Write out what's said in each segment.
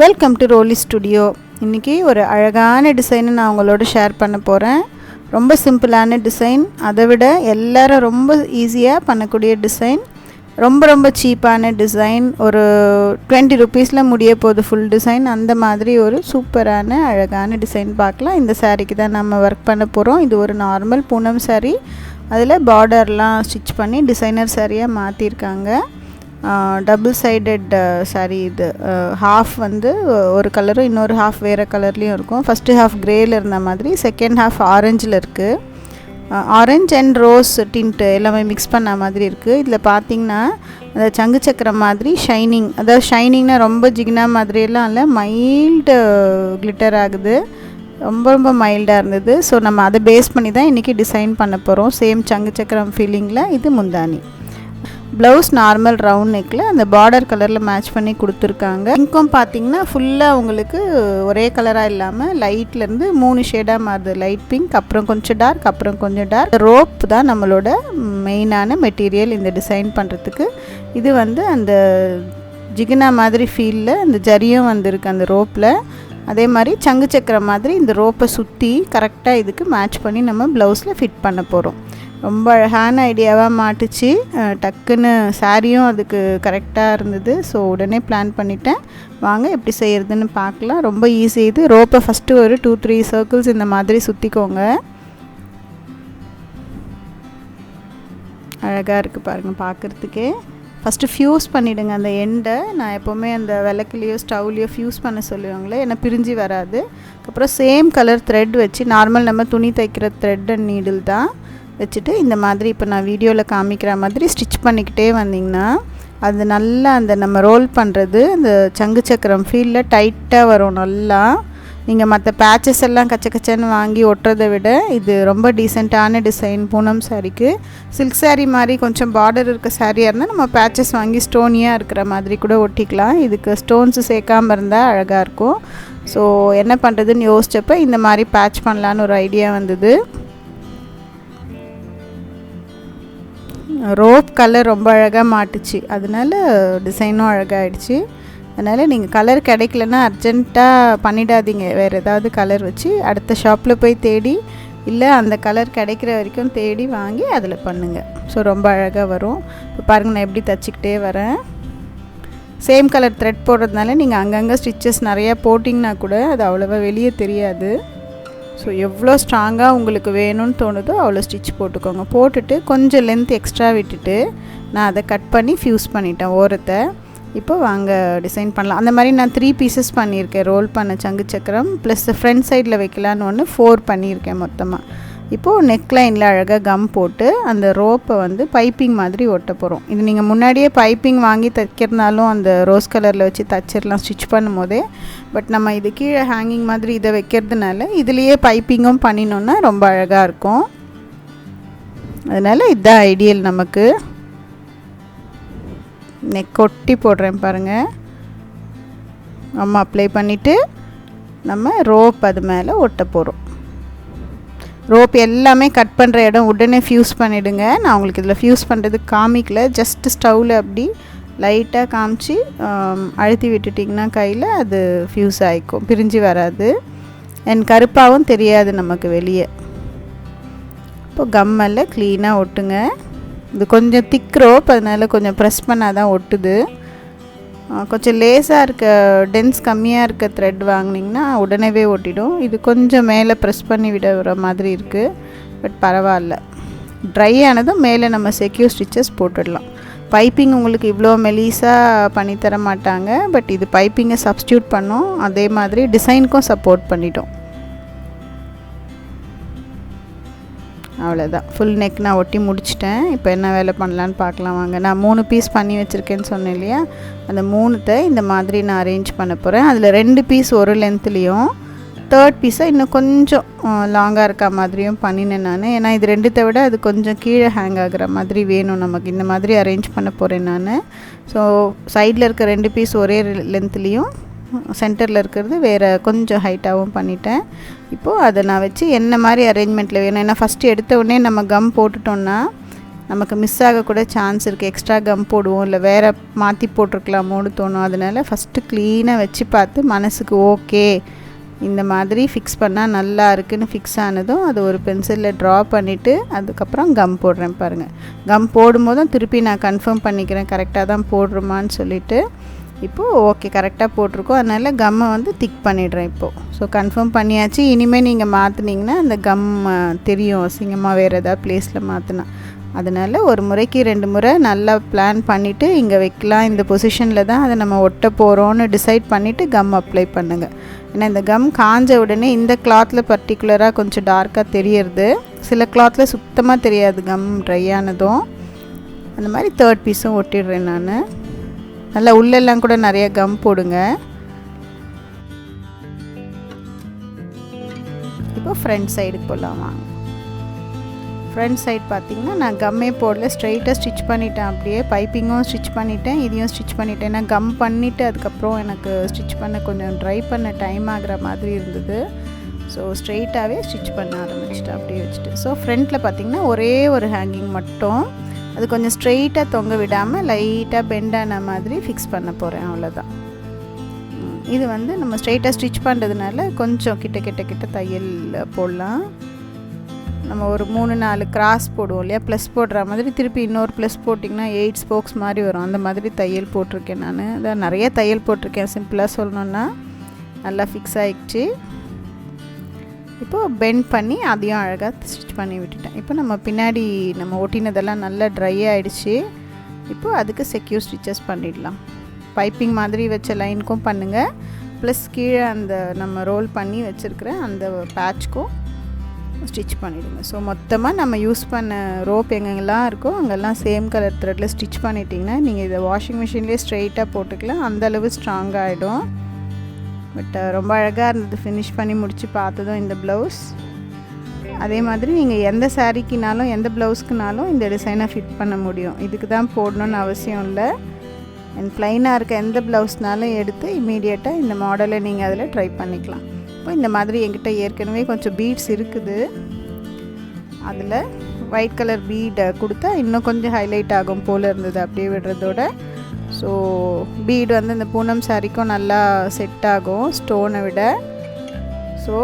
Welcome to ரோலி studio. இன்றைக்கி ஒரு அழகான டிசைனை நான் உங்களோட ஷேர் பண்ண போகிறேன். ரொம்ப சிம்பிளான டிசைன், அதை விட எல்லாரும் ரொம்ப ஈஸியாக பண்ணக்கூடிய டிசைன், ரொம்ப சீப்பான டிசைன். ஒரு 20 ருபீஸில் முடிய போகுது ஃபுல் டிசைன். அந்த மாதிரி ஒரு சூப்பரான அழகான டிசைன் பார்க்கலாம். இந்த சாரீக்கு தான் நம்ம ஒர்க் பண்ண போகிறோம். இது ஒரு நார்மல் பூனம் சாரீ, அதில் பார்டர்லாம் ஸ்டிச் பண்ணி டிசைனர் சாரியாக மாற்றிருக்காங்க. டபுள் சைடட் சாரீ இது. ஹாஃப் வந்து ஒரு கலரும் இன்னொரு ஹாஃப் வேறு கலர்லேயும் இருக்கும். ஃபஸ்ட்டு ஹாஃப் க்ரேயில் இருந்த மாதிரி, செகண்ட் ஹாஃப் ஆரஞ்சில் இருக்குது. ஆரஞ்ச் அண்ட் ரோஸ் டின்ட்டு எல்லாமே மிக்ஸ் பண்ண மாதிரி இருக்குது. இதில் பார்த்திங்கன்னா அந்த சங்கு சக்கரம் மாதிரி ஷைனிங், அதாவது ஷைனிங்னா ரொம்ப ஜிகினா மாதிரியெல்லாம் இல்லை, மைல்டு கிளிட்டர் ஆகுது. ரொம்ப மைல்டாக இருந்தது. ஸோ நம்ம அதை பேஸ் பண்ணி தான் இன்றைக்கி டிசைன் பண்ண போகிறோம். சேம் சங்கு சக்கரம் ஃபீலிங்கில். இது முந்தானி. ப்ளவுஸ் நார்மல் ரவுண்ட் நெக்கில் அந்த பார்டர் கலரில் மேட்ச் பண்ணி கொடுத்துருக்காங்க. இங்கும் பார்த்திங்கன்னா ஃபுல்லாக உங்களுக்கு ஒரே கலராக இல்லாமல் லைட்லேருந்து 3 ஷேடாக மாறுது. லைட் பிங்க், அப்புறம் கொஞ்சம் டார்க், அப்புறம் கொஞ்சம் டார்க். ரோப் தான் நம்மளோட மெயினான மெட்டீரியல் இந்த டிசைன் பண்ணுறதுக்கு. இது வந்து அந்த ஜிகினா மாதிரி ஃபீலில் அந்த ஜரியும் வந்திருக்கு அந்த ரோப்பில். அதே மாதிரி சங்கு சக்கரம் மாதிரி இந்த ரோப்பை சுற்றி கரெக்டாக இதுக்கு மேட்ச் பண்ணி நம்ம ப்ளவுஸில் ஃபிட் பண்ண போகிறோம். ரொம்ப அழகான ஐடியாவாக மாட்டுச்சு. டக்குன்னு சாரியும் அதுக்கு கரெக்டாக இருந்தது. ஸோ உடனே பிளான் பண்ணிட்டேன். வாங்க எப்படி செய்கிறதுன்னு பார்க்கலாம். ரொம்ப ஈஸி இது. ரோப்பை ஃபஸ்ட்டு ஒரு 2-3 சர்க்கிள்ஸ் இந்த மாதிரி சுற்றிக்கோங்க. அழகாக இருக்குது பாருங்கள் பார்க்குறதுக்கே. ஃபஸ்ட்டு ஃப்யூஸ் பண்ணிவிடுங்க அந்த எண்டை. நான் எப்போவுமே அந்த விளக்குலேயோ ஸ்டவ்லேயோ ஃப்யூஸ் பண்ண சொல்லுவாங்களே, ஏன்னா பிரிஞ்சு வராது. அப்புறம் சேம் கலர் த்ரெட் வச்சு, நார்மல் நம்ம துணி தைக்கிற த்ரெட் அண்ட் நீடில் தான் வச்சுட்டு, இந்த மாதிரி இப்போ நான் வீடியோவில் காமிக்கிற மாதிரி ஸ்டிச் பண்ணிக்கிட்டே வந்திங்கன்னா அது நல்லா அந்த நம்ம ரோல் பண்ணுறது அந்த சங்கு சக்கரம் ஃபீலில் டைட்டாக வரும். நல்லா நீங்கள் மற்ற பேச்சஸ் எல்லாம் கச்சன்னு வாங்கி ஒட்டுறதை விட இது ரொம்ப டீசெண்டான டிசைன். பூனம் சாரிக்கு சில்க் சாரீ மாதிரி கொஞ்சம் பார்டர் இருக்க சாரியாக இருந்தால் நம்ம பேச்சஸ் வாங்கி ஸ்டோனியாக இருக்கிற மாதிரி கூட ஒட்டிக்கலாம். இதுக்கு ஸ்டோன்ஸு சேர்க்காமல் இருந்தால் அழகாக இருக்கும். ஸோ என்ன பண்ணுறதுன்னு யோசிச்சப்போ இந்த மாதிரி பேட்ச் பண்ணலான்னு ஒரு ஐடியா வந்தது. ரோப் கலர் ரொம்ப அழகாக மாட்டுச்சு, அதனால டிசைனும் அழகாகிடுச்சு. அதனால் நீங்கள் கலர் கிடைக்கலன்னா அர்ஜெண்ட்டாக பண்ணிடாதீங்க. வேறு ஏதாவது கலர் வச்சு அடுத்த ஷாப்பில் போய் தேடி, இல்லை அந்த கலர் கிடைக்கிற வரைக்கும் தேடி வாங்கி அதில் பண்ணுங்கள். ஸோ ரொம்ப அழகாக வரும். இப்போ பாருங்கள், நான் எப்படி தச்சுக்கிட்டே வரேன். சேம் கலர் த்ரெட் போடுறதுனால நீங்கள் அங்கங்கே ஸ்டிச்சஸ் நிறையா போட்டிங்கன்னா கூட அது அவ்வளோவா வெளியே தெரியாது. ஸோ எவ்வளோ ஸ்ட்ராங்காக உங்களுக்கு வேணும்னு தோணுதோ அவ்வளோ ஸ்டிச் போட்டுக்கோங்க. போட்டுட்டு கொஞ்சம் லென்த் எக்ஸ்ட்ரா விட்டுட்டு நான் அதை கட் பண்ணி ஃப்யூஸ் பண்ணிட்டேன் ஓரத்தை. இப்போ வாங்க டிசைன் பண்ணலாம். அந்த மாதிரி நான் 3 பீசஸ் பண்ணியிருக்கேன். ரோல் பண்ண சங்கு சக்கரம் ப்ளஸ் ஃப்ரண்ட் சைடில் வைக்கலான்னு ஒன்று 4 பண்ணியிருக்கேன் மொத்தமாக. இப்போது நெக்லைனில் அழகாக கம் போட்டு அந்த ரோப்பை வந்து பைப்பிங் மாதிரி ஒட்ட போகிறோம். இது நீங்கள் முன்னாடியே பைப்பிங் வாங்கி தைக்கிறதுனாலும் அந்த ரோஸ் கலரில் வச்சு தைச்சிடலாம் ஸ்டிச் பண்ணும் போதே. பட் நம்ம இது கீழே ஹேங்கிங் மாதிரி இதை வைக்கிறதுனால இதுலேயே பைப்பிங்கும் பண்ணினோன்னா ரொம்ப அழகாக இருக்கும். அதனால் இதுதான் ஐடியல் நமக்கு. நெக் ஒட்டி போடுறேன் பாருங்கள். நம்ம அப்ளை பண்ணிவிட்டு நம்ம ரோப் அது மேலே ஒட்ட போகிறோம். ரோப் எல்லாமே கட் பண்ணுற இடம் உடனே ஃப்யூஸ் பண்ணிவிடுங்க. நான் உங்களுக்கு இதில் ஃப்யூஸ் பண்ணுறது காமிக்கல, ஜஸ்ட் ஸ்டவ்வில் அப்படி லைட்டாக காமிச்சு அழுத்தி விட்டுட்டிங்கன்னா கையில் அது ஃப்யூஸ் ஆகிக்கும், பிரிஞ்சு வராது. அண்ட் கருப்பாகவும் தெரியாது நமக்கு வெளியே. இப்போ கம்மெல்லாம் க்ளீனாக ஒட்டுங்க. இது கொஞ்சம் திக் ரோப், அதனால் கொஞ்சம் ப்ரெஸ் பண்ணால் தான் ஒட்டுது. கொஞ்சம் லேஸாக இருக்க, டென்ஸ் கம்மியாக இருக்க த்ரெட் வாங்கினீங்கன்னா உடனேவே ஒட்டிடும். இது கொஞ்சம் மேலே ப்ரெஸ் பண்ணி விடுற மாதிரி இருக்குது, பட் பரவாயில்ல. ட்ரை ஆனதும் மேலே நம்ம செக்யூர் ஸ்டிச்சஸ் போட்டுடலாம். பைப்பிங் உங்களுக்கு இவ்வளோ மெலிசாக பண்ணித்தர மாட்டாங்க, பட் இது பைப்பிங்கை சப்ஸ்டியூட் பண்ணோம். அதே மாதிரி டிசைனுக்கும் சப்போர்ட் பண்ணிட்டோம். அவ்வளோதான், ஃபுல் நெக் நான் ஒட்டி முடிச்சிட்டேன். இப்போ என்ன வேலை பண்ணலான்னு பார்க்கலாம் வாங்க. நான் 3 பீஸ் பண்ணி வச்சுருக்கேன்னு சொன்னேன் இல்லையா, அந்த 3த்தை இந்த மாதிரி நான் அரேஞ்ச் பண்ண போகிறேன். அதில் 2 பீஸ் ஒரு லென்த்லேயும், 3rd பீஸை இன்னும் கொஞ்சம் லாங்காக இருக்க மாதிரியும் பண்ணினேன் நான். ஏன்னா இது 2த்தை விட அது கொஞ்சம் கீழே ஹேங் ஆகிற மாதிரி வேணும் நமக்கு. இந்த மாதிரி அரேஞ்ச் பண்ண போகிறேன் நான். ஸோ சைடில் இருக்க 2 பீஸ் ஒரே லென்த்லேயும், சென்டரில் இருக்கிறது வேறு கொஞ்சம் ஹைட்டாகவும் பண்ணிட்டேன். இப்போது அதை நான் வச்சு என்ன மாதிரி அரேஞ்ச்மெண்ட்டில் வேணும். ஏன்னா ஃபஸ்ட்டு எடுத்த உடனே நம்ம கம் போட்டுட்டோன்னா நமக்கு மிஸ் ஆகக்கூட சான்ஸ் இருக்குது. எக்ஸ்ட்ரா கம் போடுவோம், இல்லை வேறு மாற்றி போட்டிருக்கலாமோன்னு தோணும். அதனால் ஃபஸ்ட்டு க்ளீனாக வச்சு பார்த்து மனசுக்கு ஓகே இந்த மாதிரி ஃபிக்ஸ் பண்ணால் நல்லா இருக்குதுன்னு ஃபிக்ஸ் ஆனதும் அது ஒரு பென்சிலில் ட்ரா பண்ணிவிட்டு அதுக்கப்புறம் கம் போடுறேன் பாருங்கள். கம் போடும்போதும் திருப்பி நான் கன்ஃபார்ம் பண்ணிக்கிறேன் கரெக்டாக தான் போடுறோமான்னு சொல்லிவிட்டு. இப்போது ஓகே கரெக்டாக போட்டிருக்கோம், அதனால் கம்மை வந்து திக் பண்ணிடுறேன் இப்போது. ஸோ கன்ஃபார்ம் பண்ணியாச்சு. இனிமேல் நீங்கள் மாற்றினீங்கன்னா அந்த கம் தெரியும் அசிங்கமாக வேறு ஏதாவது ப்ளேஸில் மாற்றினா. அதனால் ஒரு முறைக்கு 2 முறை நல்லா பிளான் பண்ணிவிட்டு இங்கே வைக்கலாம், இந்த பொசிஷனில் தான் அதை நம்ம ஒட்ட போகிறோன்னு டிசைட் பண்ணிவிட்டு கம் அப்ளை பண்ணுங்கள். ஏன்னா இந்த கம் காஞ்ச உடனே இந்த கிளாத்தில் பர்டிகுலராக கொஞ்சம் டார்க்காக தெரியறது, சில கிளாத்தில் சுத்தமாக தெரியாது கம் ட்ரை ஆனதும். அந்த மாதிரி 3rd பீஸும் ஒட்டிடுறேன் நான். நல்லா உள்ளெல்லாம் கூட நிறைய கம் போடுங்க. இப்போ ஃப்ரண்ட் சைடுக்கு போகலாம் வாங்க. ஃப்ரண்ட் சைடு பார்த்திங்கன்னா நான் கம்மே போடல, ஸ்ட்ரைட்டாக ஸ்டிச் பண்ணிட்டேன். அப்படியே பைப்பிங்கும் ஸ்டிச் பண்ணிட்டேன், இதையும் ஸ்டிச் பண்ணிட்டேன். ஏன்னா கம் பண்ணிவிட்டு அதுக்கப்புறம் எனக்கு ஸ்டிச் பண்ண கொஞ்சம் ட்ரை பண்ண டைம் ஆகிற மாதிரி இருந்தது. ஸோ ஸ்ட்ரைட்டாகவே ஸ்டிச் பண்ண ஆரம்பிச்சிட்டேன் அப்படியே வச்சுட்டு. ஸோ ஃப்ரண்ட்டில் பார்த்திங்கன்னா ஒரே ஒரு ஹேங்கிங் மட்டும், அது கொஞ்சம் ஸ்ட்ரெயிட்டாக தொங்க விடாமல் லைட்டாக பெண்டான மாதிரி ஃபிக்ஸ் பண்ண போகிறேன், அவ்வளோதான். இது வந்து நம்ம ஸ்ட்ரெயிட்டாக ஸ்டிச் பண்ணுறதுனால கொஞ்சம் கிட்ட தையல் போடலாம். நம்ம ஒரு 3-4 கிராஸ் போடுவோம் இல்லையா, ப்ளஸ் போடுற மாதிரி திருப்பி இன்னொரு ப்ளஸ் போட்டிங்கன்னா 8 ஸ்போக்ஸ் மாதிரி வரும். அந்த மாதிரி தையல் போட்டிருக்கேன் நான். அதான் நிறைய தையல் போட்டிருக்கேன், சிம்பிளாக சொல்லணுன்னா. நல்லா ஃபிக்ஸ் ஆகிடுச்சு. இப்போது பெண்ட் பண்ணி அதையும் அழகாக ஸ்டிச் பண்ணி விட்டுட்டேன். இப்போ நம்ம பின்னாடி நம்ம ஒட்டினதெல்லாம் நல்லா ட்ரை ஆகிடுச்சு. இப்போது அதுக்கு செக்யூர் ஸ்டிச்சஸ் பண்ணிடலாம். பைப்பிங் மாதிரி வச்ச லைனுக்கும் பண்ணுங்கள், ப்ளஸ் கீழே அந்த நம்ம ரோல் பண்ணி வச்சுருக்கிற அந்த பேட்ச்க்கும் ஸ்டிச் பண்ணிவிடுங்க. ஸோ மொத்தமாக நம்ம யூஸ் பண்ண ரோப் எங்கெங்கெல்லாம் இருக்கோ அங்கெல்லாம் சேம் கலர் த்ரெட்டில் ஸ்டிச் பண்ணிட்டிங்கன்னா நீங்கள் இதை வாஷிங் மிஷின்லேயே ஸ்ட்ரெயிட்டாக போட்டுக்கலாம், அந்தளவு ஸ்ட்ராங்காக ஆகிடும். பட் ரொம்ப அழகாக இருந்தது ஃபினிஷ் பண்ணி முடித்து பார்த்ததும் இந்த ப்ளவுஸ். அதே மாதிரி நீங்கள் எந்த சாரீக்குனாலும் எந்த ப்ளவுஸ்க்குனாலும் இந்த டிசைனை ஃபிட் பண்ண முடியும், இதுக்கு தான் போடணுன்னு அவசியம் இல்லை. அண்ட் ப்ளைனாக இருக்க எந்த ப்ளவுஸ்னாலும் எடுத்து இமீடியட்டாக இந்த மாடலை நீங்கள் அதில் ட்ரை பண்ணிக்கலாம். இப்போ இந்த மாதிரி என்கிட்ட ஏற்கனவே கொஞ்சம் பீட்ஸ் இருக்குது, அதில் ஒயிட் கலர் பீடை கொடுத்தா இன்னும் கொஞ்சம் ஹைலைட் ஆகும் போல் இருந்தது அப்படியே விடுறதோட. ஸோ பீடு வந்து இந்த பூனம் சாரிக்கும் நல்லா செட் ஆகும் ஸ்டோனை விட. ஸோ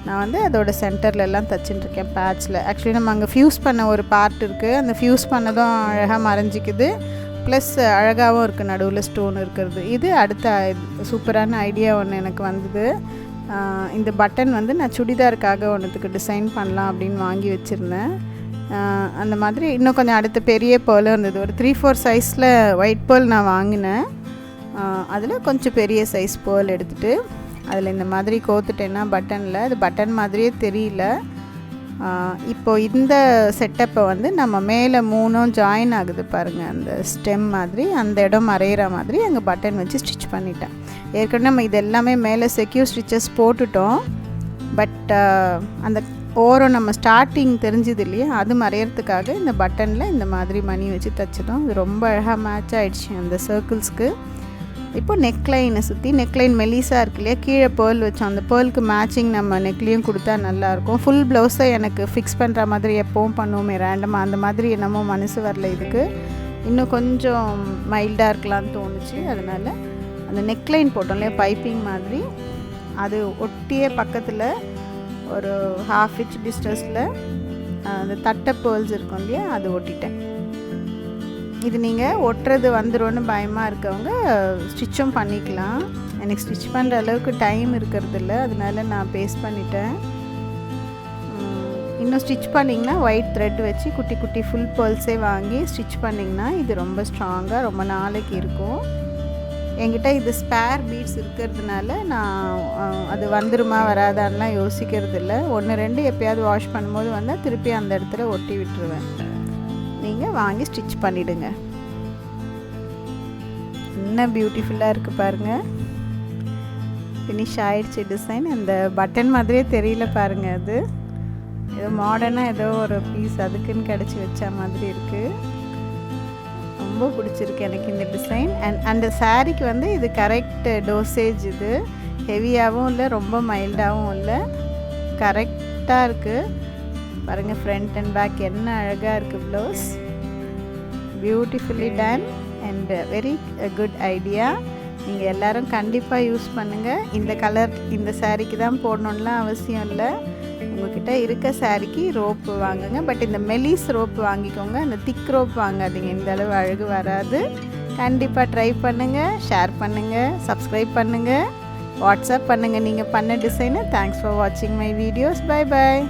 நான் வந்து அதோட சென்டர்லெல்லாம் தச்சுட்டுருக்கேன் பேட்சில். ஆக்சுவலி நம்ம அங்கே ஃப்யூஸ் பண்ண ஒரு பார்ட் இருக்குது, அந்த ஃப்யூஸ் பண்ணதும் அழகாக மறைஞ்சிக்குது, ப்ளஸ் அழகாகவும் இருக்குது நடுவில் ஸ்டோன் இருக்கிறது. இது அடுத்த சூப்பரான ஐடியா ஒன்று எனக்கு வந்தது. இந்த பட்டன் வந்து நான் சுடிதாருக்காக ஒன்றுத்துக்கு டிசைன் பண்ணலாம் அப்படின்னு வாங்கி வச்சுருந்தேன். அந்த மாதிரி இன்னும் கொஞ்சம் அடுத்த பெரிய பேர்லும் இருந்தது, ஒரு 3-4 சைஸில் ஒயிட் பேர்ல் நான் வாங்கினேன். அதில் கொஞ்சம் பெரிய சைஸ் பேர்ல் எடுத்துகிட்டு அதில் இந்த மாதிரி கோத்துட்டேன்னா பட்டனில் அது பட்டன் மாதிரியே தெரியல. இப்போது இந்த செட்டப்பை வந்து நம்ம மேலே 3 ஜாயின் ஆகுது பாருங்கள், அந்த ஸ்டெம் மாதிரி அந்த இடம் மறையிற மாதிரி அங்கே பட்டன் வச்சு ஸ்டிச் பண்ணிட்டேன். ஏற்கனவே நம்ம இது எல்லாமே மேலே செக்யூர் ஸ்டிச்சஸ் போட்டுட்டோம். பட் அந்த ஓரம் நம்ம ஸ்டார்டிங் தெரிஞ்சது இல்லையா, அது மறையிறதுக்காக இந்த பட்டனில் இந்த மாதிரி மணி வச்சு தைச்சிட்டோம். அது ரொம்ப அழகாக மேட்ச் ஆகிடுச்சு அந்த சர்க்கிள்ஸ்க்கு. இப்போ நெக்லைனை சுற்றி, நெக்லைன் மெலிசாக இருக்கு இல்லையா, கீழே பேர்ல் வச்சோம், அந்த பேர்லுக்கு மேட்சிங் நம்ம நெக்லையும் கொடுத்தா நல்லாயிருக்கும். ஃபுல் ப்ளவுஸை எனக்கு ஃபிக்ஸ் பண்ணுற மாதிரி எப்போவும் பண்ணுவோமே ரேண்டமாக, அந்த மாதிரி என்னமோ மனசு வரல. இதுக்கு இன்னும் கொஞ்சம் மைல்டாக இருக்கலான்னு தோணுச்சு. அதனால் அந்த நெக்லைன் போட்டோம் இல்லையா பைப்பிங் மாதிரி, அது ஒட்டிய பக்கத்தில் ஒரு 1/2 inch டிஸ்டன்ஸில் அந்த தட்டை பேர்ல்ஸ் இருக்கும் இல்லையா, அது ஒட்டிட்டேன். இது நீங்கள் ஒட்டுறது வந்துடும்னு பயமாக இருக்கவங்க ஸ்டிச்சும் பண்ணிக்கலாம். எனக்கு ஸ்டிச் பண்ணுற அளவுக்கு டைம் இருக்கிறது இல்லை, அதனால நான் பேஸ்ட் பண்ணிட்டேன். இன்னும் ஸ்டிச் பண்ணிங்கன்னா ஒயிட் த்ரெட் வச்சு குட்டி குட்டி ஃபுல் பேர்ல்ஸே வாங்கி ஸ்டிச் பண்ணிங்கன்னா இது ரொம்ப ஸ்ட்ராங்காக ரொம்ப நாளைக்கு இருக்கும். என்கிட்ட இது ஸ்பேர் பீட்ஸ் இருக்கிறதுனால நான் அது வந்துருமா வராதான்லாம் யோசிக்கிறது இல்லை. 1-2 எப்போயாவது வாஷ் பண்ணும்போது வந்தால் திருப்பி அந்த இடத்துல ஒட்டி விட்டுருவேன். நீங்கள் வாங்கி ஸ்டிச் பண்ணிவிடுங்க. என்ன பியூட்டிஃபுல்லாக இருக்குது பாருங்கள், ஃபினிஷ் ஆகிடுச்சு டிசைன். அந்த பட்டன் மாதிரியே தெரியல பாருங்கள், அது ஏதோ மாடர்னாக ஏதோ ஒரு பீஸ் அதுக்குன்னு கிடச்சி வச்ச மாதிரி இருக்குது. ரொம்ப பிடிச்சிருக்கு எனக்கு இந்த டிசைன். அந்த சாரீக்கு வந்து இது கரெக்ட் டோசேஜ், இது ஹெவியாகவும் இல்லை ரொம்ப மைல்டாகவும் இல்லை, கரெக்ட் சாஃப்டாக இருக்குது பாருங்கள். ஃப்ரண்ட் அண்ட் பேக் என்ன அழகாக இருக்குது blouse. Beautifully done and very good idea. நீங்கள் எல்லோரும் கண்டிப்பாக யூஸ் பண்ணுங்கள். இந்த கலர் இந்த சாரீக்கு தான் போடணுன்னெலாம் அவசியம் இல்லை. உங்கள்கிட்ட இருக்க சாரீக்கு ரோப்பு வாங்குங்க. பட் இந்த மெலிஸ் ரோப்பு வாங்கிக்கோங்க, இந்த திக் ரோப் வாங்காதீங்க. இந்த அளவு அழகு வராது. கண்டிப்பாக ட்ரை பண்ணுங்கள், ஷேர் பண்ணுங்கள், சப்ஸ்கிரைப் பண்ணுங்கள், வாட்ஸ்அப் பண்ணுங்கள் நீங்கள் பண்ண டிசைனை. தேங்க்ஸ் ஃபார் வாட்சிங் மை வீடியோஸ். Bye bye.